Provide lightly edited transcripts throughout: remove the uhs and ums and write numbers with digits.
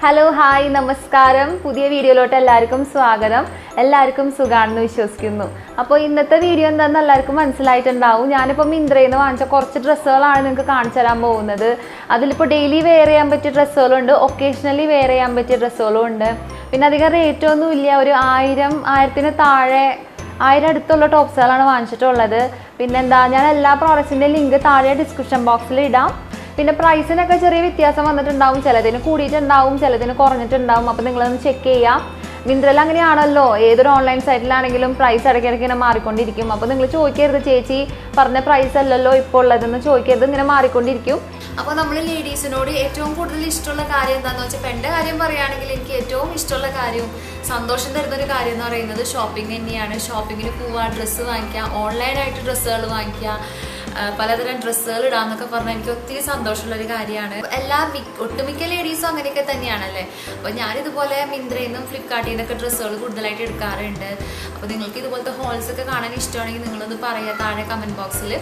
Hello hi നമസ്കാരം പുതിയ വീഡിയോയിലോട്ട് എല്ലാവർക്കും സ്വാഗതം എല്ലാവർക്കും സുഖാണെന്ന് വിശ്വസിക്കുന്നു അപ്പോൾ ഇന്നത്തെ വീഡിയോ എന്താണെന്ന് എല്ലാവർക്കും മനസ്സിലായിട്ടുണ്ടാവും ഞാനിപ്പോൾ മിന്ത്രയിൽ നിന്ന് വാങ്ങിച്ച കുറച്ച് ഡ്രസ്സുകളാണ് നിങ്ങൾക്ക് കാണിച്ചു തരാൻ പോകുന്നത് അതിലിപ്പോൾ ഡെയിലി വെയർ ചെയ്യാൻ പറ്റിയ ഡ്രസ്സുകളുണ്ട് ഒക്കേഷണലി വെയർ ചെയ്യാൻ പറ്റിയ ഡ്രസ്സുകളും ഉണ്ട് പിന്നെ അധികം റേറ്റ് ഒന്നും ഇല്ല ഒരു 1000 താഴെ 1000 അടുത്തുള്ള ടോപ്സുകളാണ് വാങ്ങിച്ചിട്ടുള്ളത് പിന്നെന്താ ഞാൻ എല്ലാ പ്രോഡക്ട്സിൻ്റെ ലിങ്ക് താഴെ ഡിസ്ക്രിപ്ഷൻ ബോക്സിൽ ഇടാം പിന്നെ പ്രൈസിനൊക്കെ ചെറിയ വ്യത്യാസം വന്നിട്ടുണ്ടാവും ചിലതിന് കൂടിയിട്ടുണ്ടാവും ചിലതിന് കുറഞ്ഞിട്ടുണ്ടാവും അപ്പോൾ നിങ്ങളൊന്ന് ചെക്ക് ചെയ്യാം മിന്ത്രയിൽ അങ്ങനെയാണല്ലോ ഏതൊരു ഓൺലൈൻ സൈറ്റിലാണെങ്കിലും പ്രൈസ് ഇടയ്ക്കിടയ്ക്ക് ഇങ്ങനെ മാറിക്കൊണ്ടിരിക്കും അപ്പോൾ നിങ്ങൾ ചോദിക്കരുത് ചേച്ചി പറഞ്ഞ പ്രൈസ് അല്ലല്ലോ ഇപ്പോൾ ഉള്ളതെന്ന് ചോദിക്കരുത് ഇങ്ങനെ മാറിക്കൊണ്ടിരിക്കും അപ്പോൾ നമ്മൾ ലേഡീസിനോട് ഏറ്റവും കൂടുതൽ ഇഷ്ടമുള്ള കാര്യം എന്താണെന്ന് വെച്ചാൽ എൻ്റെ കാര്യം പറയുകയാണെങ്കിൽ എനിക്ക് ഏറ്റവും ഇഷ്ടമുള്ള കാര്യവും സന്തോഷം തരുന്നൊരു കാര്യം എന്ന് പറയുന്നത് ഷോപ്പിംഗ് തന്നെയാണ് ഷോപ്പിങ്ങിന് പോവുക ഡ്രസ്സ് വാങ്ങിക്കുക ഓൺലൈനായിട്ട് ഡ്രസ്സുകൾ വാങ്ങിക്കുക പലതരം ഡ്രസ്സുകൾ ഇടാന്നൊക്കെ പറഞ്ഞാൽ എനിക്ക് ഒത്തിരി സന്തോഷമുള്ളൊരു കാര്യമാണ് ഒട്ടുമിക്ക ലേഡീസും അങ്ങനെയൊക്കെ തന്നെയാണല്ലേ അപ്പോൾ ഞാനിതുപോലെ മിന്ത്രയിൽ നിന്നും ഫ്ലിപ്കാർട്ടിൽ നിന്നൊക്കെ ഡ്രസ്സുകൾ കൂടുതലായിട്ട് എടുക്കാറുണ്ട് അപ്പോൾ നിങ്ങൾക്ക് ഇതുപോലത്തെ ഹോൾസ് ഒക്കെ കാണാൻ ഇഷ്ടമാണെങ്കിൽ നിങ്ങളൊന്ന് പറയുക താഴെ കമൻറ്റ് ബോക്സിൽ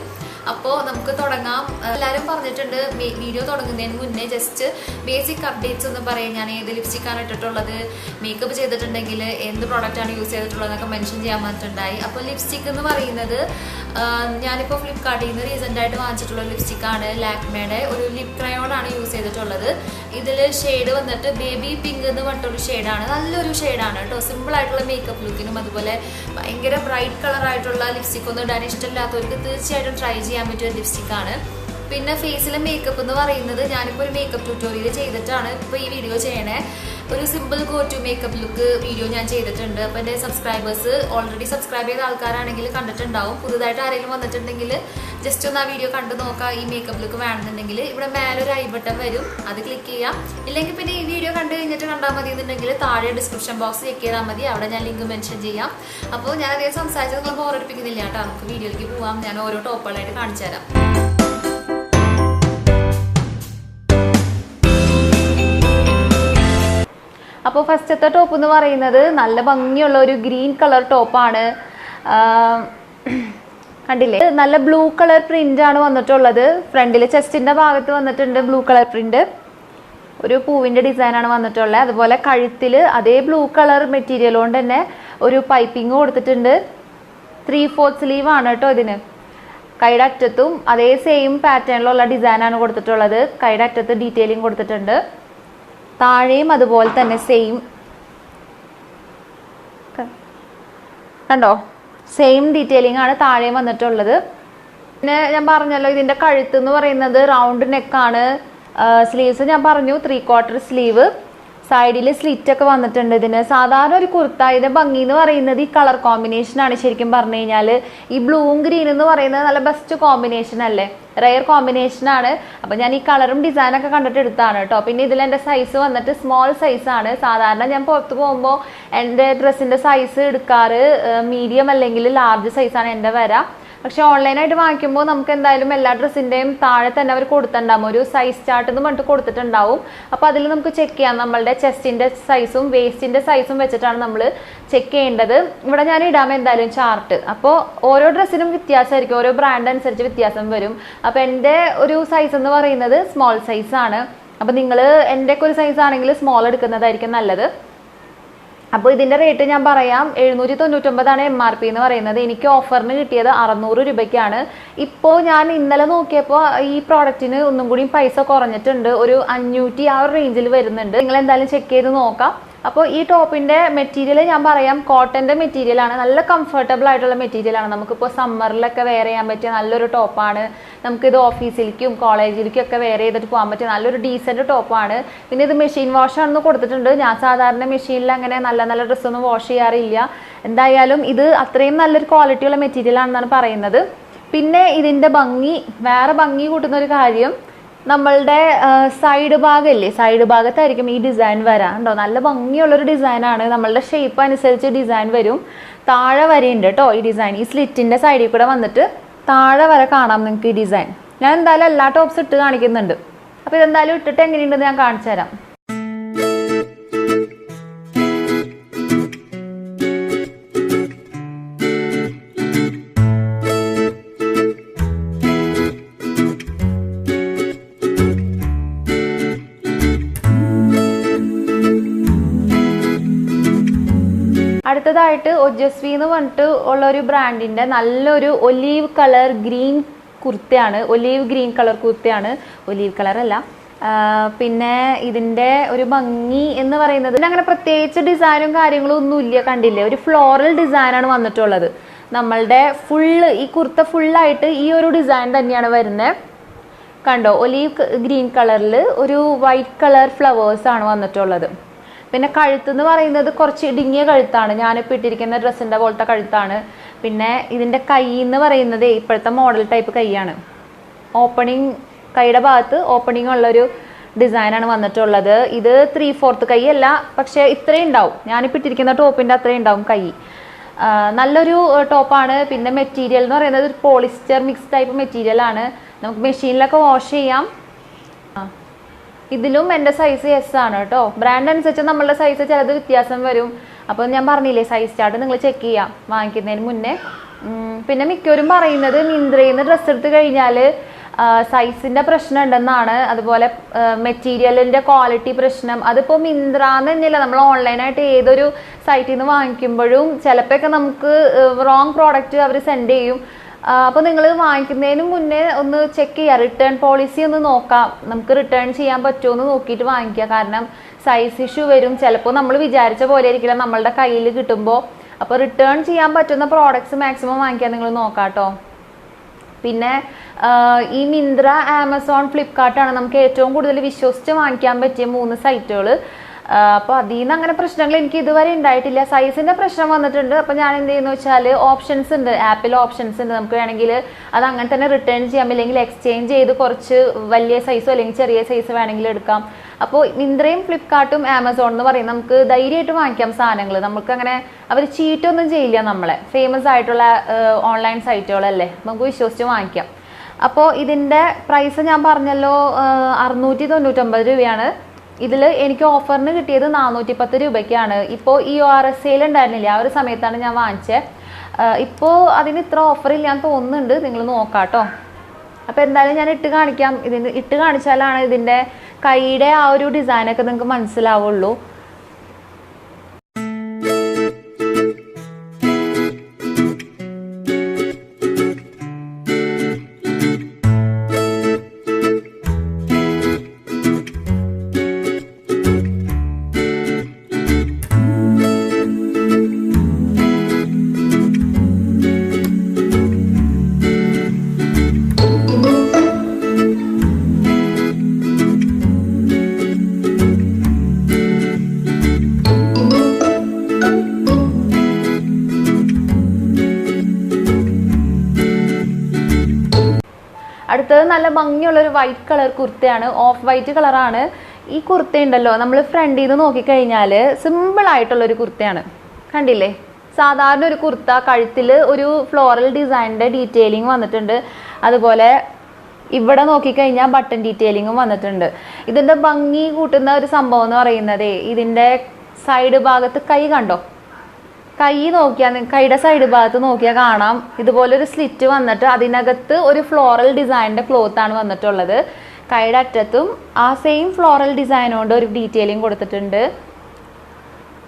അപ്പോൾ നമുക്ക് തുടങ്ങാം എല്ലാവരും പറഞ്ഞിട്ടുണ്ട് വീഡിയോ തുടങ്ങുന്നതിന് മുന്നേ ജസ്റ്റ് ബേസിക് അപ്ഡേറ്റ്സ് ഒന്ന് പറയാം ഞാൻ ഏത് ലിപ്സ്റ്റിക്കാണ് ഇട്ടിട്ടുള്ളത് മേക്കപ്പ് ചെയ്തിട്ടുണ്ടെങ്കിൽ എന്ത് പ്രോഡക്റ്റാണ് യൂസ് ചെയ്തിട്ടുള്ളതെന്നൊക്കെ മെൻഷൻ ചെയ്യാൻ പറ്റുന്നുണ്ടായി അപ്പോൾ ലിപ്സ്റ്റിക് എന്ന് പറയുന്നത് ഞാനിപ്പോൾ ഫ്ലിപ്കാർട്ടിൽ നിന്ന് റീസെൻ്റായിട്ട് വാങ്ങിച്ചിട്ടുള്ള ലിപ്സ്റ്റിക്കാണ് ലാക്മേയുടെ ഒരു ലിപ് ക്രയോണാണ് യൂസ് ചെയ്തിട്ടുള്ളത് ഇതിൽ ഷെയ്ഡ് വന്നിട്ട് ബേബി പിങ്ക് എന്ന് പറഞ്ഞിട്ടൊരു ഷെയ്ഡാണ് നല്ലൊരു ഷെയ്ഡാണ് കേട്ടോ സിമ്പിളായിട്ടുള്ള മേക്കപ്പ് ലുക്കിനും അതുപോലെ ഭയങ്കര ബ്രൈറ്റ് കളറായിട്ടുള്ള ലിപ്സ്റ്റിക് ഒന്നും ഇടാൻ ഇഷ്ടമില്ലാത്തവർക്ക് തീർച്ചയായിട്ടും ട്രൈ ചെയ്യാൻ പറ്റിയ ലിപ്സ്റ്റിക്കാണ് പിന്നെ ഫേസിലെ മേക്കപ്പ് എന്ന് പറയുന്നത് ഞാനിപ്പോൾ ഒരു മേക്കപ്പ് ട്യൂട്ടോറിയൽ ചെയ്തിട്ടാണ് ഇപ്പോൾ ഈ വീഡിയോ ചെയ്യണേ ഒരു simple go to makeup look video ഞാൻ ചെയ്തിട്ടുണ്ട് അപ്പോൾ എൻ്റെ സബ്സ്ക്രൈബേഴ്സ് ഓൾറെഡി സബ്സ്ക്രൈബ് ചെയ്ത ആൾക്കാരാണെങ്കിൽ കണ്ടിട്ടുണ്ടാവും പുതുതായിട്ട് ആരെങ്കിലും വന്നിട്ടുണ്ടെങ്കിൽ ജസ്റ്റ് ഒന്ന് ആ വീഡിയോ കണ്ടു നോക്കാം ഈ മേക്കപ്പ് ലുക്ക് വേണമെന്നുണ്ടെങ്കിൽ ഇവിടെ മേലെ ഒരു ഐ ബട്ടൺ വരും അത് ക്ലിക്ക് ചെയ്യാം ഇല്ലെങ്കിൽ പിന്നെ ഈ വീഡിയോ കണ്ടു കഴിഞ്ഞിട്ട് കണ്ടാൽ മതി എന്നുണ്ടെങ്കിൽ താഴെ ഡിസ്ക്രിപ്ഷൻ ബോക്സ് ചെക്ക് ചെയ്താൽ മതി അവിടെ ഞാൻ ലിങ്ക് മെൻഷൻ ചെയ്യാം അപ്പോൾ ഞാൻ അതേ സംസാരിച്ചത് നിങ്ങൾ ബോറടിപ്പിക്കുന്നില്ല കേട്ടോ നമുക്ക് വീഡിയോയിലേക്ക് പോവാം ഞാൻ ഓരോ ടോപ്പുകളായിട്ട് കാണിച്ചു തരാം അപ്പോൾ ഫസ്റ്റത്തെ ടോപ്പ് എന്ന് പറയുന്നത് നല്ല ഭംഗിയുള്ള ഒരു ഗ്രീൻ കളർ ടോപ്പാണ് കണ്ടില്ലേ നല്ല ബ്ലൂ കളർ പ്രിന്റ് ആണ് വന്നിട്ടുള്ളത് ഫ്രണ്ടിൽ ചെസ്റ്റിന്റെ ഭാഗത്ത് വന്നിട്ടുണ്ട് ബ്ലൂ കളർ പ്രിന്റ് ഒരു പൂവിന്റെ ഡിസൈനാണ് വന്നിട്ടുള്ളത് അതുപോലെ കഴുത്തിൽ അതേ ബ്ലൂ കളർ മെറ്റീരിയൽ കൊണ്ട് തന്നെ ഒരു പൈപ്പിംഗ് കൊടുത്തിട്ടുണ്ട് 3/4 സ്ലീവ് ആണ് കേട്ടോ ഇതിന് കൈയുടെ അറ്റത്തും അതേ സെയിം പാറ്റേണിലുള്ള ഡിസൈനാണ് കൊടുത്തിട്ടുള്ളത് കൈയുടെ അറ്റത്ത് ഡീറ്റെയിലിംഗ് കൊടുത്തിട്ടുണ്ട് താഴെയും അതുപോലെ തന്നെ സെയിം കണ്ടോ സെയിം ഡീറ്റെയിലിംഗ് ആണ് താഴെയും വന്നിട്ടുള്ളത് പിന്നെ ഞാൻ പറഞ്ഞല്ലോ ഇതിന്റെ കഴുത്ത് എന്ന് പറയുന്നത് റൗണ്ട് നെക്കാണ് സ്ലീവ്സ് ഞാൻ പറഞ്ഞു 3/4 സ്ലീവ് സൈഡിൽ സ്ലിറ്റ് ഒക്കെ വന്നിട്ടുണ്ട് ഇതിന് സാധാരണ ഒരു കുർത്ത ഇതിന്റെ ഭംഗി എന്ന് പറയുന്നത് ഈ കളർ കോമ്പിനേഷൻ ആണ് ശരിക്കും പറഞ്ഞു കഴിഞ്ഞാൽ ഈ ബ്ലൂവും ഗ്രീൻ എന്ന് പറയുന്നത് നല്ല ബെസ്റ്റ് കോമ്പിനേഷൻ അല്ലേ റെയർ കോമ്പിനേഷൻ ആണ് അപ്പോൾ ഞാൻ ഈ കളറും ഡിസൈനൊക്കെ കണ്ടിട്ട് എടുത്താണ് കേട്ടോ പിന്നെ ഇതിൽ എൻ്റെ സൈസ് വന്നിട്ട് സ്മോൾ സൈസാണ് സാധാരണ ഞാൻ പുറത്ത് പോകുമ്പോൾ എൻ്റെ ഡ്രസ്സിൻ്റെ സൈസ് എടുക്കാറ് മീഡിയം അല്ലെങ്കിൽ ലാർജ് സൈസാണ് എൻ്റെ വരാം പക്ഷെ ഓൺലൈനായിട്ട് വാങ്ങിക്കുമ്പോൾ നമുക്ക് എന്തായാലും എല്ലാ ഡ്രസ്സിൻ്റെയും താഴെ തന്നെ അവർ കൊടുത്തിട്ടുണ്ടാവും ഒരു സൈസ് ചാർട്ട് എന്ന് പറഞ്ഞിട്ട് കൊടുത്തിട്ടുണ്ടാവും അപ്പോൾ അതിൽ നമുക്ക് ചെക്ക് ചെയ്യാം നമ്മളുടെ ചെസ്റ്റിൻ്റെ സൈസും വേസ്റ്റിൻ്റെ സൈസും വെച്ചിട്ടാണ് നമ്മൾ ചെക്ക് ചെയ്യേണ്ടത് ഇവിടെ ഞാൻ ഇടാം എന്തായാലും ചാർട്ട് അപ്പോൾ ഓരോ ഡ്രസ്സിനും വ്യത്യാസമായിരിക്കും ഓരോ ബ്രാൻഡ് അനുസരിച്ച് വ്യത്യാസം വരും അപ്പോൾ എൻ്റെ ഒരു സൈസ് എന്ന് പറയുന്നത് സ്മോൾ സൈസാണ് അപ്പോൾ നിങ്ങൾ എൻ്റെ ഒക്കെ ഒരു സൈസ് ആണെങ്കിൽ സ്മോൾ എടുക്കുന്നതായിരിക്കും നല്ലത് അപ്പോൾ ഇതിൻ്റെ റേറ്റ് ഞാൻ പറയാം 799 MRP എന്ന് പറയുന്നത് എനിക്ക് ഓഫറിന് കിട്ടിയത് 600 രൂപയ്ക്കാണ് ഇപ്പോൾ ഞാൻ ഇന്നലെ നോക്കിയപ്പോൾ ഈ പ്രോഡക്റ്റിന് ഒന്നും കൂടി പൈസ കുറഞ്ഞിട്ടുണ്ട് ഒരു 500 ആ ഒരു റേഞ്ചിൽ വരുന്നുണ്ട് നിങ്ങൾ എന്തായാലും ചെക്ക് ചെയ്ത് നോക്കാം അപ്പോൾ ഈ ടോപ്പിൻ്റെ മെറ്റീരിയൽ ഞാൻ പറയാം കോട്ടൻ്റെ മെറ്റീരിയലാണ് നല്ല കംഫർട്ടബിൾ ആയിട്ടുള്ള മെറ്റീരിയലാണ് നമുക്കിപ്പോൾ സമ്മറിലൊക്കെ വെയർ ചെയ്യാൻ പറ്റിയ നല്ലൊരു ടോപ്പാണ് നമുക്കിത് ഓഫീസിലേക്കും കോളേജിലേക്കും ഒക്കെ വെയർ ചെയ്തിട്ട് പോകാൻ പറ്റിയ നല്ലൊരു ഡീസൻറ്റ് ടോപ്പാണ് പിന്നെ ഇത് മെഷീൻ വാഷ് ആണെന്ന് കൊടുത്തിട്ടുണ്ട് ഞാൻ സാധാരണ മെഷീനിൽ അങ്ങനെ നല്ല ഡ്രസ്സൊന്നും വാഷ് ചെയ്യാറില്ല എന്തായാലും ഇത് അത്രയും നല്ലൊരു ക്വാളിറ്റിയുള്ള മെറ്റീരിയൽ ആണെന്നാണ് പറയുന്നത് പിന്നെ ഇതിൻ്റെ വേറെ ഭംഗി കൂട്ടുന്ന ഒരു കാര്യം നമ്മളുടെ സൈഡ് ഭാഗമല്ലേ സൈഡ് ഭാഗത്തായിരിക്കും ഈ ഡിസൈൻ വരാം കേട്ടോ നല്ല ഭംഗിയുള്ളൊരു ഡിസൈനാണ് നമ്മളുടെ ഷേപ്പ് അനുസരിച്ച് ഡിസൈൻ വരും താഴെ വരെയുണ്ട് കേട്ടോ ഈ ഡിസൈൻ ഈ സ്ലിറ്റിൻ്റെ സൈഡിൽ കൂടെ വന്നിട്ട് താഴെ വരെ കാണാം നിങ്ങൾക്ക് ഈ ഡിസൈൻ ഞാൻ എന്തായാലും എല്ലാ ടോപ്സ് ഇട്ട് കാണിക്കുന്നുണ്ട് അപ്പോൾ ഇതെന്തായാലും ഇട്ടിട്ട് എങ്ങനെയുണ്ടെന്ന് ഞാൻ കാണിച്ചു തരാം അടുത്തതായിട്ട് ഒജസ്വി എന്ന് പറഞ്ഞിട്ട് ഉള്ളൊരു ബ്രാൻഡിൻ്റെ നല്ലൊരു ഒലീവ് കളർ ഗ്രീൻ കുർത്തയാണ്. ഒലീവ് ഗ്രീൻ കളർ കുർത്തയാണ്, ഒലീവ് കളറല്ല. പിന്നെ ഇതിൻ്റെ ഒരു ഭംഗി എന്ന് പറയുന്നത് അങ്ങനെ പ്രത്യേകിച്ച് ഡിസൈനും കാര്യങ്ങളും ഒന്നും ഇല്ല, കണ്ടില്ലേ? ഒരു ഫ്ലോറൽ ഡിസൈനാണ് വന്നിട്ടുള്ളത്. നമ്മളുടെ ഫുള്ള് ഈ കുർത്ത ഫുള്ളായിട്ട് ഈ ഒരു ഡിസൈൻ തന്നെയാണ് വരുന്നത്. കണ്ടോ, ഒലീവ് ഗ്രീൻ കളറിൽ ഒരു വൈറ്റ് കളർ ഫ്ലവേഴ്സാണ് വന്നിട്ടുള്ളത്. പിന്നെ കഴുത്ത് എന്ന് പറയുന്നത് കുറച്ച് ഇടുങ്ങിയ കഴുത്താണ്, ഞാനിപ്പോൾ ഇട്ടിരിക്കുന്ന ഡ്രസ്സിൻ്റെ പോലത്തെ കഴുത്താണ്. പിന്നെ ഇതിൻ്റെ കൈ എന്ന് പറയുന്നത് ഇപ്പോഴത്തെ മോഡൽ ടൈപ്പ് കൈയാണ്. ഓപ്പണിങ്, കൈയുടെ ഭാഗത്ത് ഓപ്പണിംഗ് ഉള്ളൊരു ഡിസൈനാണ് വന്നിട്ടുള്ളത്. ഇത് 3/4 കൈ അല്ല, പക്ഷേ ഇത്രയും ഉണ്ടാവും. ഞാനിപ്പോൾ ഇട്ടിരിക്കുന്ന ടോപ്പിൻ്റെ അത്രയും ഉണ്ടാവും കൈ. നല്ലൊരു ടോപ്പാണ്. പിന്നെ മെറ്റീരിയൽ എന്ന് പറയുന്നത് ഒരു പോളിസ്റ്റർ മിക്സ് ടൈപ്പ് മെറ്റീരിയലാണ്. നമുക്ക് മെഷീനിലൊക്കെ വാഷ് ചെയ്യാം. ഇതിലും എൻ്റെ സൈസ് എസ് ആണ് കേട്ടോ. ബ്രാൻഡ് അനുസരിച്ച് നമ്മളുടെ സൈസ് ചിലത് വ്യത്യാസം വരും. അപ്പോൾ ഞാൻ പറഞ്ഞില്ലേ, സൈസ് ചാർട്ട് നിങ്ങൾ ചെക്ക് ചെയ്യാം വാങ്ങിക്കുന്നതിന് മുന്നേ. പിന്നെ മിക്കവരും പറയുന്നത് മിന്ത്രയിൽ നിന്ന് ഡ്രസ്സ് എടുത്ത് കഴിഞ്ഞാൽ സൈസിൻ്റെ പ്രശ്നം ഉണ്ടെന്നാണ്. അതുപോലെ മെറ്റീരിയലിൻ്റെ ക്വാളിറ്റി പ്രശ്നം. അതിപ്പോൾ മിന്ത്ര എന്ന് തന്നെയല്ല, നമ്മൾ ഓൺലൈനായിട്ട് ഏതൊരു സൈറ്റിൽ നിന്ന് വാങ്ങിക്കുമ്പോഴും ചിലപ്പോഴൊക്കെ നമുക്ക് റോങ് പ്രോഡക്റ്റ് അവർ സെൻഡ് ചെയ്യും. അപ്പോൾ നിങ്ങൾ വാങ്ങിക്കുന്നതിന് മുന്നേ ഒന്ന് ചെക്ക് ചെയ്യുക, റിട്ടേൺ പോളിസി ഒന്ന് നോക്കാം. നമുക്ക് റിട്ടേൺ ചെയ്യാൻ പറ്റുമോ എന്ന് നോക്കിയിട്ട് വാങ്ങിക്കുക. കാരണം സൈസ് ഇഷ്യൂ വരും. ചിലപ്പോൾ നമ്മൾ വിചാരിച്ച പോലെ ആയിരിക്കില്ല നമ്മളുടെ കയ്യിൽ കിട്ടുമ്പോൾ. അപ്പോൾ റിട്ടേൺ ചെയ്യാൻ പറ്റുന്ന പ്രോഡക്ട്സ് മാക്സിമം വാങ്ങിക്കാൻ നിങ്ങൾ നോക്കാം കേട്ടോ. പിന്നെ ഈ മിന്ത്ര, ആമസോൺ, ഫ്ലിപ്കാർട്ടാണ് നമുക്ക് ഏറ്റവും കൂടുതൽ വിശ്വസിച്ച് വാങ്ങിക്കാൻ പറ്റിയ 3 സൈറ്റുകൾ. അപ്പോൾ അതിൽ നിന്ന് അങ്ങനെ പ്രശ്നങ്ങൾ എനിക്ക് ഇതുവരെ ഉണ്ടായിട്ടില്ല. സൈസിൻ്റെ പ്രശ്നം വന്നിട്ടുണ്ട്. അപ്പോൾ ഞാൻ എന്ത് ചെയ്യുന്നു വെച്ചാൽ ഓപ്ഷൻസ് ഉണ്ട്, ആപ്പിൽ ഓപ്ഷൻസ് ഉണ്ട്. നമുക്ക് വേണമെങ്കിൽ അത് അങ്ങനെ തന്നെ റിട്ടേൺ ചെയ്യാം, ഇല്ലെങ്കിൽ എക്സ്ചേഞ്ച് ചെയ്ത് കുറച്ച് വലിയ സൈസോ അല്ലെങ്കിൽ ചെറിയ സൈസ് വേണമെങ്കിൽ എടുക്കാം. അപ്പോൾ മിന്ത്രയും ഫ്ലിപ്കാർട്ടും ആമസോൺ എന്ന് പറയും നമുക്ക് ധൈര്യമായിട്ട് വാങ്ങിക്കാം സാധനങ്ങൾ. നമുക്കങ്ങനെ അവർ ചീറ്റൊന്നും ചെയ്യില്ല നമ്മളെ. ഫേമസ് ആയിട്ടുള്ള ഓൺലൈൻ സൈറ്റുകളല്ലേ, നമുക്ക് വിശ്വസിച്ച് വാങ്ങിക്കാം. അപ്പോൾ ഇതിൻ്റെ പ്രൈസ് ഞാൻ പറഞ്ഞല്ലോ 699 രൂപയാണ്. ഇതിൽ എനിക്ക് ഓഫറിന് കിട്ടിയത് 410 രൂപയ്ക്കാണ്. ഇപ്പോൾ ഈ ORS സെയിൽ ഉണ്ടായിരുന്നില്ല, ആ ഒരു സമയത്താണ് ഞാൻ വാങ്ങിച്ചത്. ഇപ്പോൾ അതിന് ഇത്ര ഓഫർ ഇല്ലാന്ന് തോന്നുന്നുണ്ട്, നിങ്ങൾ നോക്കാം കേട്ടോ. അപ്പോൾ എന്തായാലും ഞാൻ ഇട്ട് കാണിക്കാം. ഇതിന് ഇട്ട് കാണിച്ചാലാണ് ഇതിൻ്റെ കൈയുടെ ആ ഒരു ഡിസൈനൊക്കെ നിങ്ങൾക്ക് മനസ്സിലാവുള്ളൂ. അടുത്തത് നല്ല ഭംഗിയുള്ളൊരു വൈറ്റ് കളർ കുർത്തയാണ്, ഓഫ് വൈറ്റ് കളറാണ്. ഈ കുർത്ത ഉണ്ടല്ലോ, നമ്മൾ ഫ്രണ്ടിൽ നിന്ന് നോക്കിക്കഴിഞ്ഞാൽ സിമ്പിളായിട്ടുള്ളൊരു കുർത്തയാണ്. കണ്ടില്ലേ, സാധാരണ ഒരു കുർത്ത, കഴുത്തിൽ ഒരു ഫ്ലോറൽ ഡിസൈനിൻ്റെ ഡീറ്റെയിലിംഗ് വന്നിട്ടുണ്ട്. അതുപോലെ ഇവിടെ നോക്കിക്കഴിഞ്ഞാൽ ബട്ടൺ ഡീറ്റെയിലിങ്ങും വന്നിട്ടുണ്ട്. ഇതിൻ്റെ ഭംഗി കൂട്ടുന്ന ഒരു സംഭവം എന്ന് പറയുന്നത് ഇതിൻ്റെ സൈഡ് ഭാഗത്ത് കൈ കണ്ടോ, കൈ നോക്കിയാൽ കൈയുടെ സൈഡ് ഭാഗത്ത് നോക്കിയാൽ കാണാം ഇതുപോലൊരു സ്ലിറ്റ് വന്നിട്ട് അതിനകത്ത് ഒരു ഫ്ലോറൽ ഡിസൈനിൻ്റെ ക്ലോത്താണ് വന്നിട്ടുള്ളത്. കൈയുടെ അറ്റത്തും ആ സെയിം ഫ്ലോറൽ ഡിസൈൻ കൊണ്ട് ഒരു ഡീറ്റെയിലിംഗ് കൊടുത്തിട്ടുണ്ട്.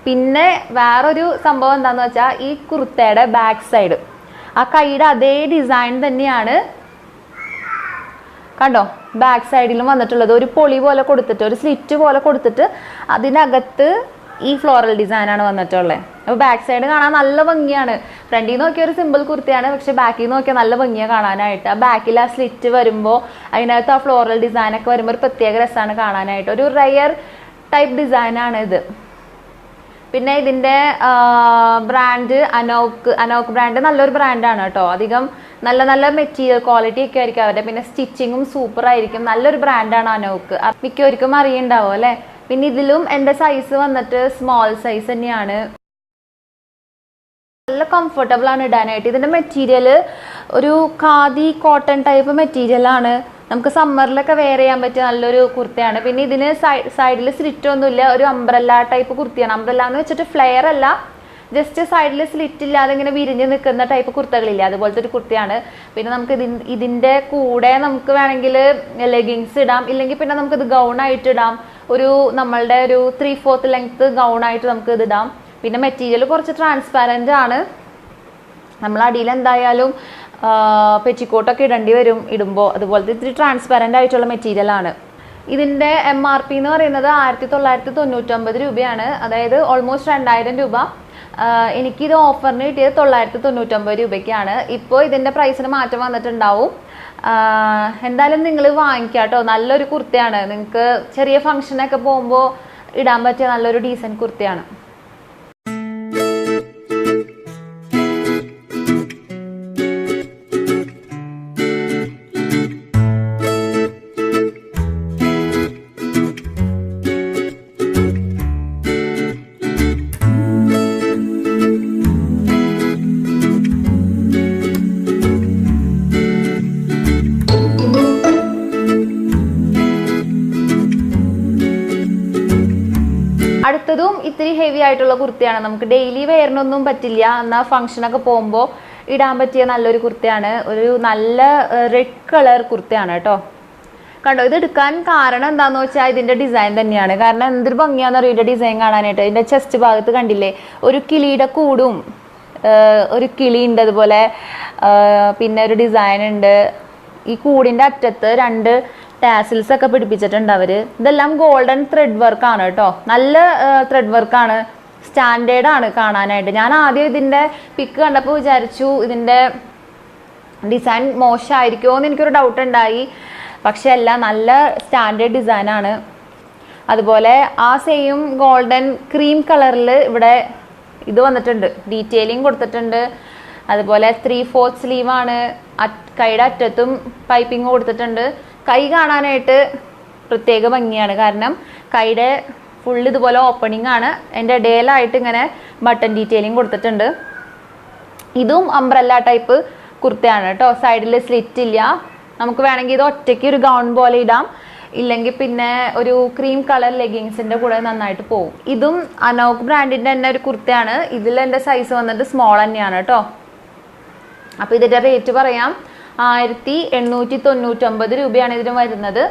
പിന്നെ വേറൊരു സംഭവം എന്താണെന്ന് വെച്ചാൽ ഈ കുർത്തയുടെ ബാക്ക് സൈഡ് ആ കൈയുടെ അതേ ഡിസൈൻ തന്നെയാണ് കണ്ടോ ബാക്ക് സൈഡിലും വന്നിട്ടുള്ളത്. ഒരു പൊളി പോലെ കൊടുത്തിട്ട്, ഒരു സ്ലിറ്റ് പോലെ കൊടുത്തിട്ട് അതിനകത്ത് ഈ ഫ്ലോറൽ ഡിസൈനാണ് വന്നിട്ടുള്ളത്. അപ്പോൾ ബാക്ക് സൈഡ് കാണാൻ നല്ല ഭംഗിയാണ്. ഫ്രണ്ടിൽ നിന്ന് നോക്കിയ ഒരു സിമ്പിൾ കുർത്തിയാണ്, പക്ഷെ ബാക്കിൽ നിന്ന് നോക്കിയാൽ നല്ല ഭംഗിയാണ് കാണാനായിട്ട്. ആ ബാക്കിൽ ആ സ്ലിറ്റ് വരുമ്പോൾ അതിനകത്ത് ആ ഫ്ലോറൽ ഡിസൈനൊക്കെ വരുമ്പോൾ ഒരു പ്രത്യേക രസമാണ് കാണാനായിട്ട്. ഒരു റയർ ടൈപ്പ് ഡിസൈനാണ് ഇത്. പിന്നെ ഇതിൻ്റെ ബ്രാൻഡ് അനോക്ക് ബ്രാൻഡ് നല്ലൊരു ബ്രാൻഡാണ് കേട്ടോ. അധികം നല്ല നല്ല മെറ്റീരിയൽ ക്വാളിറ്റി ഒക്കെ ആയിരിക്കും അവരുടെ. പിന്നെ സ്റ്റിച്ചിങ്ങും സൂപ്പർ ആയിരിക്കും. നല്ലൊരു ബ്രാൻഡാണ് അനോക്ക്. മിക്കവർക്കും അറിയുണ്ടാവും അല്ലേ. പിന്നെ ഇതിലും എൻ്റെ സൈസ് വന്നിട്ട് സ്മോൾ സൈസ് തന്നെയാണ്. നല്ല കംഫർട്ടബിൾ ആണ് ഇടാനായിട്ട്. ഇതിൻ്റെ മെറ്റീരിയൽ ഒരു ഖാദി കോട്ടൺ ടൈപ്പ് മെറ്റീരിയലാണ്. നമുക്ക് സമ്മറിലൊക്കെ വെയർ ചെയ്യാൻ പറ്റിയ നല്ലൊരു കുർത്തയാണ്. പിന്നെ ഇതിന് സൈഡിൽ സ്ലിറ്റ് ഒന്നുമില്ല, ഒരു അംബ്രല്ല ടൈപ്പ് കുർത്തിയാണ്. അംബ്രല്ല എന്ന് വെച്ചിട്ട് ഫ്ലെയർ അല്ല, ജസ്റ്റ് സൈഡിൽ സ്ലിറ്റ് ഇല്ലാതെ ഇങ്ങനെ വിരിഞ്ഞ് നിൽക്കുന്ന ടൈപ്പ് കുർത്തകളില്ല, അതുപോലത്തെ ഒരു കുർത്തിയാണ്. പിന്നെ നമുക്ക് ഇതിൻ്റെ കൂടെ നമുക്ക് വേണമെങ്കിൽ ലെഗിങ്സ് ഇടാം, ഇല്ലെങ്കിൽ പിന്നെ നമുക്കിത് ഗൗണായിട്ട് ഇടാം. നമ്മളുടെ ഒരു 3/4 ലെങ്ത് ഗൗണായിട്ട് നമുക്ക് ഇത് ഇടാം. പിന്നെ മെറ്റീരിയൽ കുറച്ച് ട്രാൻസ്പാരൻ്റ് ആണ്. നമ്മൾ അടിയിൽ എന്തായാലും പെറ്റിക്കോട്ടൊക്കെ ഇടേണ്ടി വരും ഇടുമ്പോൾ. അതുപോലത്തെ ഇത്തിരി ട്രാൻസ്പാരൻ്റ് ആയിട്ടുള്ള മെറ്റീരിയലാണ്. ഇതിൻ്റെ MRP എന്ന് പറയുന്നത് 1999 രൂപയാണ്. അതായത് ഓൾമോസ്റ്റ് 2000 രൂപ. എനിക്കിത് ഓഫറിന് കിട്ടിയത് 999 രൂപയ്ക്കാണ്. ഇപ്പോൾ ഇതിൻ്റെ പ്രൈസിന് മാറ്റം വന്നിട്ടുണ്ടാവും. എന്തായാലും നിങ്ങൾ വാങ്ങിക്കാം കേട്ടോ. നല്ലൊരു കുർത്തയാണ്. നിങ്ങൾക്ക് ചെറിയ ഫംഗ്ഷനൊക്കെ പോകുമ്പോൾ ഇടാൻ പറ്റിയ നല്ലൊരു ഡീസൻറ്റ് കുർത്തയാണ്. അടുത്തതും ഇത്തിരി ഹെവി ആയിട്ടുള്ള കുർത്തയാണ്. നമുക്ക് ഡെയിലി വെയറിനൊന്നും പറ്റില്ല, എന്നാൽ ഫംഗ്ഷനൊക്കെ പോകുമ്പോൾ ഇടാൻ പറ്റിയ നല്ലൊരു കുർത്തയാണ്. ഒരു നല്ല റെഡ് കളർ കുർത്തയാണ് കേട്ടോ. കണ്ടോ, ഇത് എടുക്കാൻ കാരണം എന്താണെന്ന് വെച്ചാൽ ഇതിൻ്റെ ഡിസൈൻ തന്നെയാണ്. കാരണം എന്തൊരു ഭംഗിയാണെന്ന് അറിയും ഇതിൻ്റെ ഡിസൈൻ കാണാനായിട്ട്. ഇതിൻ്റെ ചെസ്റ്റ് ഭാഗത്ത് കണ്ടില്ലേ ഒരു കിളിയുടെ കൂടും, ഒരു കിളി ഉണ്ട്, അതുപോലെ പിന്നെ ഒരു ഡിസൈൻ ഉണ്ട്. ഈ കൂടിൻ്റെ അറ്റത്ത് 2 ടാസിൽസ് ഒക്കെ പിടിപ്പിച്ചിട്ടുണ്ട് അവർ. ഇതെല്ലാം ഗോൾഡൻ ത്രെഡ് വർക്കാണ് കേട്ടോ. നല്ല ത്രെഡ് വർക്കാണ്, സ്റ്റാൻഡേർഡ് ആണ് കാണാനായിട്ട്. ഞാൻ ആദ്യം ഇതിൻ്റെ പിക്ക് കണ്ടപ്പോൾ വിചാരിച്ചു ഇതിൻ്റെ ഡിസൈൻ മോശമായിരിക്കുമോ എന്ന് എനിക്കൊരു ഡൗട്ട് ഉണ്ടായി. പക്ഷെ അല്ല, നല്ല സ്റ്റാൻഡേർഡ് ഡിസൈനാണ്. അതുപോലെ ആ സെയിം ഗോൾഡൻ ക്രീം കളറിൽ ഇവിടെ ഇത് വന്നിട്ടുണ്ട്, ഡീറ്റെയിലിംഗ് കൊടുത്തിട്ടുണ്ട്. അതുപോലെ 3/4 സ്ലീവാണ്. കൈയുടെ അറ്റത്തും പൈപ്പിംഗ് കൊടുത്തിട്ടുണ്ട്. കൈ കാണാനായിട്ട് പ്രത്യേക ഭംഗിയാണ്. കാരണം കൈയുടെ ഫുള്ള് ഇതുപോലെ ഓപ്പണിംഗ് ആണ്. അതിൻ്റെ ഇടയിലായിട്ട് ഇങ്ങനെ ബട്ടൺ ഡീറ്റെയിലിംഗ് കൊടുത്തിട്ടുണ്ട്. ഇതും അംബ്രല്ല ടൈപ്പ് കുർത്തയാണ് കേട്ടോ. സൈഡിൽ സ്ലിറ്റ് ഇല്ല. നമുക്ക് വേണമെങ്കിൽ ഇത് ഒറ്റയ്ക്ക് ഒരു ഗൗൺ പോലെ ഇടാം, ഇല്ലെങ്കിൽ പിന്നെ ഒരു ക്രീം കളർ ലെഗിങ്സിൻ്റെ കൂടെ നന്നായിട്ട് പോകും. ഇതും അനോക്ക് ബ്രാൻഡിൻ്റെ തന്നെ ഒരു കുർത്തയാണ്. ഇതിൽ എൻ്റെ സൈസ് വന്നിട്ട് സ്മോൾ തന്നെയാണ് കേട്ടോ. അപ്പോൾ ഇതിൻ്റെ റേറ്റ് പറയാം. 1899 രൂപയാണ് ഇതിന് വരുന്നത്.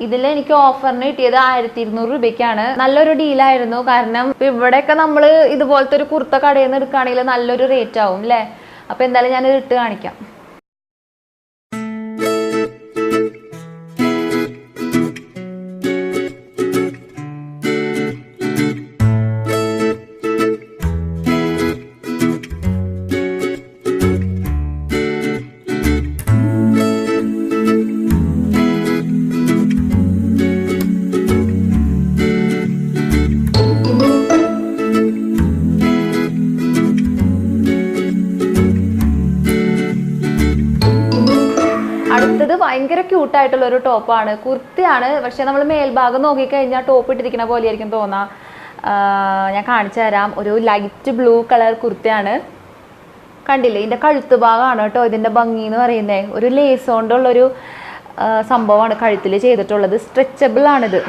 ഇതിൽ എനിക്ക് ഓഫറിന് കിട്ടിയത് 1200 രൂപയ്ക്കാണ്. നല്ലൊരു ഡീലായിരുന്നു. കാരണം ഇവിടെയൊക്കെ നമ്മൾ ഇതുപോലത്തെ ഒരു കുർത്ത കടയിൽ നിന്ന് എടുക്കുകയാണെങ്കിൽ നല്ലൊരു റേറ്റ് ആവും അല്ലേ. അപ്പോൾ എന്തായാലും ഞാനിത് ഇട്ട് കാണിക്കാം. അടുത്തത് ഭയങ്കര ക്യൂട്ടായിട്ടുള്ള ഒരു ടോപ്പാണ്. കുർത്തിയാണ്, പക്ഷെ നമ്മൾ മേൽഭാഗം നോക്കിക്കഴിഞ്ഞാൽ ടോപ്പ് ഇട്ടിരിക്കുന്ന പോലെ ആയിരിക്കും തോന്നാം. ഞാൻ കാണിച്ചു തരാം. ഒരു ലൈറ്റ് ബ്ലൂ കളർ കുർത്തിയാണ്. കണ്ടില്ലേ, ഇതിൻ്റെ കഴുത്ത് ഭാഗമാണ് കേട്ടോ ഇതിൻ്റെ ഭംഗി എന്ന് പറയുന്നത്. ഒരു ലേസ് കൊണ്ടുള്ളൊരു സംഭവമാണ് കഴുത്തിൽ ചെയ്തിട്ടുള്ളത്. സ്ട്രെച്ചബിൾ ആണിത്,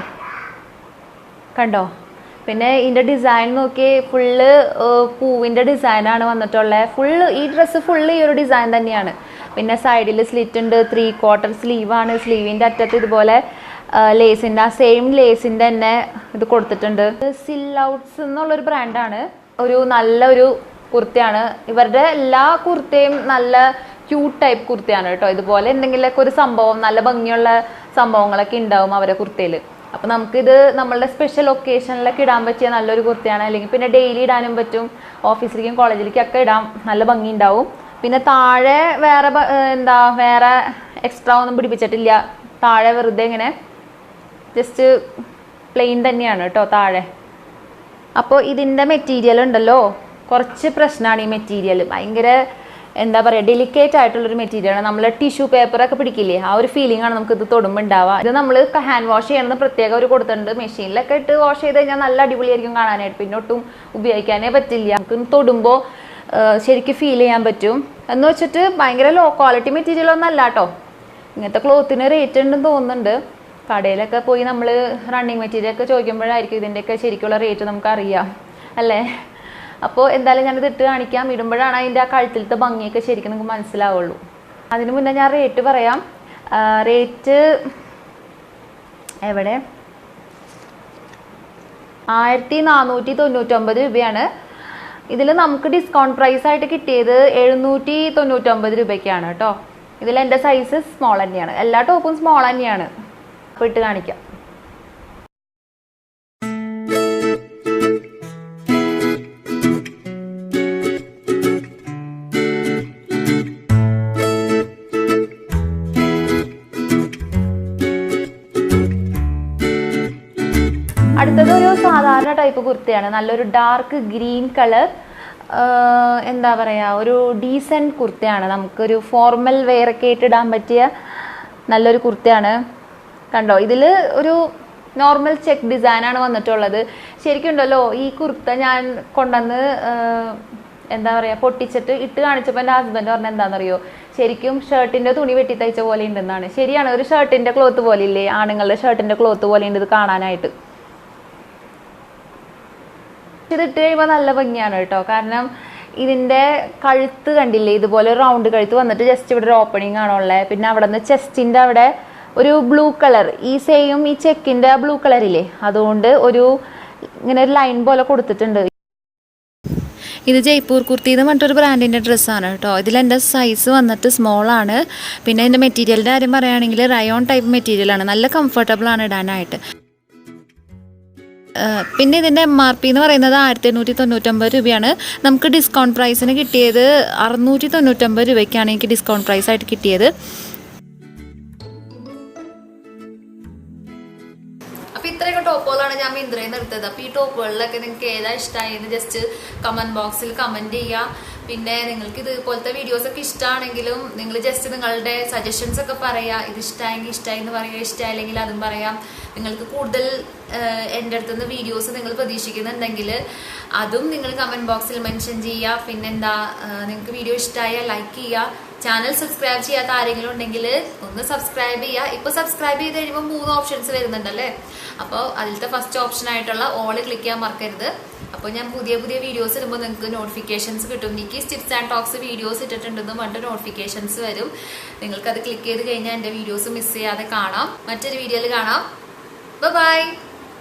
കണ്ടോ. പിന്നെ ഇതിൻ്റെ ഡിസൈൻ നോക്കി, ഫുള്ള് പൂവിൻ്റെ ഡിസൈനാണ് വന്നിട്ടുള്ളത്. ഫുള്ള് ഈ ഡ്രസ്സ് ഫുള്ള് ഈ ഒരു ഡിസൈൻ തന്നെയാണ്. പിന്നെ സൈഡിൽ സ്ലിറ്റ് ഉണ്ട്. 3/4 സ്ലീവാണ്. സ്ലീവിൻ്റെ അറ്റത്ത് ഇതുപോലെ ലേസിൻ്റെ ആ സെയിം ലേസിൻ്റെ തന്നെ ഇത് കൊടുത്തിട്ടുണ്ട്. സിലൗട്ട്സ് എന്നുള്ളൊരു ബ്രാൻഡാണ്. ഒരു നല്ലൊരു കുർത്തയാണ്. ഇവരുടെ എല്ലാ കുർത്തയും നല്ല ക്യൂട്ട് ടൈപ്പ് കുർത്തയാണ് കേട്ടോ. ഇതുപോലെ എന്തെങ്കിലുമൊക്കെ ഒരു സംഭവം, നല്ല ഭംഗിയുള്ള സംഭവങ്ങളൊക്കെ ഉണ്ടാവും അവരുടെ കുർത്തയിൽ. അപ്പോൾ നമുക്കിത് നമ്മളുടെ സ്പെഷ്യൽ ഒക്കേഷനിലൊക്കെ ഇടാൻ പറ്റിയ നല്ലൊരു കുർത്തയാണ്. അല്ലെങ്കിൽ പിന്നെ ഡെയിലി ഇടാനും പറ്റും, ഓഫീസിലേക്കും കോളേജിലേക്കൊക്കെ ഇടാം. നല്ല ഭംഗി ഉണ്ടാവും. പിന്നെ താഴെ വേറെ എക്സ്ട്രാ ഒന്നും പിടിപ്പിച്ചിട്ടില്ല. താഴെ വെറുതെ ഇങ്ങനെ ജസ്റ്റ് പ്ലെയിൻ തന്നെയാണ് കേട്ടോ താഴെ. അപ്പോൾ ഇതിൻ്റെ മെറ്റീരിയൽ ഉണ്ടല്ലോ, കുറച്ച് പ്രശ്നമാണ് ഈ മെറ്റീരിയൽ. ഭയങ്കര എന്താ പറയുക, ഡെലിക്കേറ്റ് ആയിട്ടുള്ളൊരു മെറ്റീരിയലാണ്. നമ്മൾ ടിഷ്യൂ പേപ്പറൊക്കെ പിടിക്കില്ലേ, ആ ഒരു ഫീലിംഗ് ആണ് നമുക്ക് ഇത് തൊടുമ്പോൾ ഉണ്ടാവുക. ഇത് നമ്മൾ ഹാൻഡ് വാഷ് ചെയ്യണമെന്ന് പ്രത്യേകം ഒരു കൊടുത്തിട്ടുണ്ട്. മെഷീനിലൊക്കെ ഇട്ട് വാഷ് ചെയ്ത് കഴിഞ്ഞാൽ നല്ല അടിപൊളിയായിരിക്കും കാണാനായിട്ട്. പിന്നെ ഒട്ടും ഉപയോഗിക്കാനേ പറ്റില്ല. നമുക്ക് തൊടുമ്പോൾ ശരിക്കും ഫീൽ ചെയ്യാൻ പറ്റും. എന്ന് വെച്ചിട്ട് ഭയങ്കര ലോ ക്വാളിറ്റി മെറ്റീരിയൽ ഒന്നും അല്ല കേട്ടോ. ഇങ്ങനത്തെ ക്ലോത്തിന് റേറ്റ് ഉണ്ടെന്ന് തോന്നുന്നുണ്ട്. കടയിലൊക്കെ പോയി നമ്മൾ റണ്ണിങ് മെറ്റീരിയൽ ഒക്കെ ചോദിക്കുമ്പോഴായിരിക്കും ഇതിൻ്റെയൊക്കെ ശരിക്കുള്ള റേറ്റ് നമുക്ക് അറിയാം അല്ലേ. അപ്പോൾ എന്തായാലും ഞാനിത് ഇട്ട് കാണിക്കാം. ഇടുമ്പോഴാണ് അതിൻ്റെ ആ കഴുത്തിലത്തെ ഭംഗിയൊക്കെ ശരിക്കും നമുക്ക് മനസ്സിലാവുള്ളൂ. അതിന് മുന്നേ ഞാൻ റേറ്റ് പറയാം. റേറ്റ് എവിടെ, 1499 രൂപയാണ്. ഇതിൽ നമുക്ക് ഡിസ്കൗണ്ട് പ്രൈസ് ആയിട്ട് കിട്ടിയത് 799 രൂപയ്ക്കാണ് കേട്ടോ. ഇതിൽ എൻ്റെ സൈസ് സ്മോൾ തന്നെയാണ്. എല്ലാ ടോപ്പും സ്മോൾ തന്നെയാണ്. അപ്പോൾ ഇട്ട് കാണിക്കാം. അടുത്തത് ഒരു സാധാരണ ടൈപ്പ് കുർത്തയാണ്. നല്ലൊരു ഡാർക്ക് ഗ്രീൻ കളർ, എന്താ പറയുക, ഒരു ഡീസൻറ്റ് കുർത്തയാണ്. നമുക്കൊരു ഫോർമൽ വെയർ ഒക്കെ ആയിട്ട് ഇടാൻ പറ്റിയ നല്ലൊരു കുർത്തയാണ്. കണ്ടോ, ഇതിൽ ഒരു നോർമൽ ചെക്ക് ഡിസൈനാണ് വന്നിട്ടുള്ളത്. ശരിക്കും ഉണ്ടല്ലോ, ഈ കുർത്ത ഞാൻ കൊണ്ടുവന്ന് എന്താ പറയുക പൊട്ടിച്ചിട്ട് ഇട്ട് കാണിച്ചപ്പോൾ എൻ്റെ ഹസ്ബൻഡ് പറഞ്ഞത് എന്താണെന്നറിയോ, ശരിക്കും ഷർട്ടിൻ്റെ തുണി വെട്ടി തയ്ച്ച പോലെ ഉണ്ടെന്നാണ്. ശരിയാണ്, ഒരു ഷർട്ടിൻ്റെ ക്ലോത്ത് പോലെ ഇല്ലേ, ആണുങ്ങളുടെ ഷർട്ടിൻ്റെ ക്ലോത്ത് പോലെ ഉണ്ട് ഇത് കാണാനായിട്ട്. ഇത് ഇട്ട് കഴിയുമ്പോൾ നല്ല ഭംഗിയാണ് കേട്ടോ. കാരണം ഇതിൻ്റെ കഴുത്ത് കണ്ടില്ലേ, ഇതുപോലെ റൗണ്ട് കഴുത്ത് വന്നിട്ട് ജസ്റ്റ് ഇവിടെ ഒരു ഓപ്പണിംഗ് ആണുള്ളത്. പിന്നെ അവിടെ നിന്ന് ചെസ്റ്റിൻ്റെ അവിടെ ഒരു ബ്ലൂ കളർ, ഈ സെയിം ഈ ചെക്കിൻ്റെ ബ്ലൂ കളറില്ലേ, അതുകൊണ്ട് ഒരു ഇങ്ങനെ ഒരു ലൈൻ പോലെ കൊടുത്തിട്ടുണ്ട്. ഇത് ജയ്പൂർ കുർത്തി എന്ന് പറഞ്ഞിട്ടൊരു ബ്രാൻഡിൻ്റെ ഡ്രസ്സാണ് കേട്ടോ. ഇതിലെൻ്റെ സൈസ് വന്നിട്ട് സ്മോളാണ്. പിന്നെ ഇതിൻ്റെ മെറ്റീരിയലിൻ്റെ കാര്യം പറയുകയാണെങ്കിൽ റയോൺ ടൈപ്പ് മെറ്റീരിയലാണ്. നല്ല കംഫർട്ടബിളാണ് ഇടാനായിട്ട്. പിന്നെ ഇതിൻ്റെ MRP എന്ന് പറയുന്നത് 1899 രൂപയാണ്. നമുക്ക് ഡിസ്കൗണ്ട് പ്രൈസിന് കിട്ടിയത് 699 രൂപയ്ക്കാണ് എനിക്ക് ഡിസ്കൗണ്ട് പ്രൈസ് ആയിട്ട് കിട്ടിയത്. അപ്പോൾ ഇത്രയൊക്കെ ടോപ്പുകളാണ് ഞാൻ മിന്ത്രയിൽ നിന്ന് എടുത്തത്. അപ്പോൾ ഈ ടോപ്പുകളിലൊക്കെ നിങ്ങൾക്ക് ഏതാ ഇഷ്ടമായെന്ന് ജസ്റ്റ് കമൻറ്റ് ബോക്സിൽ കമൻറ്റ് ചെയ്യുക. പിന്നെ നിങ്ങൾക്ക് ഇതുപോലത്തെ വീഡിയോസൊക്കെ ഇഷ്ടമാണെങ്കിലും നിങ്ങൾ ജസ്റ്റ് നിങ്ങളുടെ സജഷൻസ് ഒക്കെ പറയുക. ഇത് ഇഷ്ടമായെങ്കിൽ ഇഷ്ടമായി എന്ന് പറയുക, ഇഷ്ടമായില്ലെങ്കിൽ അതും പറയാം. നിങ്ങൾക്ക് കൂടുതൽ എൻ്റെ അടുത്തുനിന്ന് വീഡിയോസ് നിങ്ങൾ പ്രതീക്ഷിക്കുന്നുണ്ടെങ്കിൽ അതും നിങ്ങൾ കമൻറ്റ് ബോക്സിൽ മെൻഷൻ ചെയ്യുക. പിന്നെന്താ, നിങ്ങൾക്ക് വീഡിയോ ഇഷ്ടമായാൽ ലൈക്ക് ചെയ്യുക. ചാനൽ സബ്സ്ക്രൈബ് ചെയ്യാത്ത ആരെങ്കിലും ഉണ്ടെങ്കിൽ ഒന്ന് സബ്സ്ക്രൈബ് ചെയ്യുക. ഇപ്പോൾ സബ്സ്ക്രൈബ് ചെയ്ത് കഴിയുമ്പോൾ 3 ഓപ്ഷൻസ് വരുന്നുണ്ടല്ലേ. അപ്പോൾ അതിലത്തെ ഫസ്റ്റ് ഓപ്ഷനായിട്ടുള്ള ഓള് ക്ലിക്ക് ചെയ്യാൻ മറക്കരുത്. അപ്പോൾ ഞാൻ പുതിയ വീഡിയോസ് ഇടുമ്പോൾ നിങ്ങൾക്ക് നോട്ടിഫിക്കേഷൻസ് കിട്ടും. Nikki tips and talks videos ഇട്ടിട്ടുണ്ടെന്ന് പറഞ്ഞിട്ട് നോട്ടിഫിക്കേഷൻസ് വരും. നിങ്ങൾക്കത് ക്ലിക്ക് ചെയ്ത് കഴിഞ്ഞാൽ എൻ്റെ വീഡിയോസ് മിസ് ചെയ്യാതെ കാണാം. മറ്റൊരു വീഡിയോയിൽ കാണാം. ബൈ.